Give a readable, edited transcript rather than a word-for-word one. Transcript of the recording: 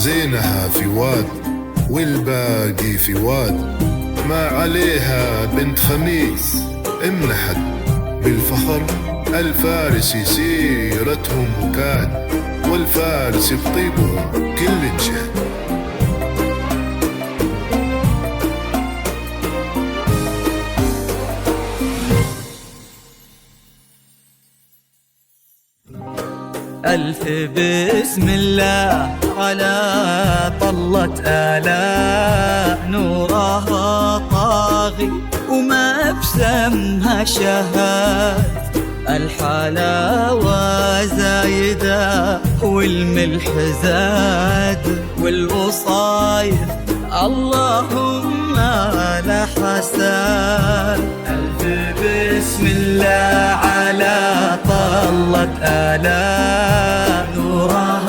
زينها في واد والباقي في واد. ما عليها بنت خميس امنحت بالفخر، الفارسي سيرتهم وكاد، والفارس بطيبهم كل جهد. ألف بسم الله على طلة آلاء، نورها طاغي وما بسمها شهاد، الحلاوة زايدة والملح زاد، والوصايف اللهم لا حساد. ألف بسم الله على طلة آلاء، نورها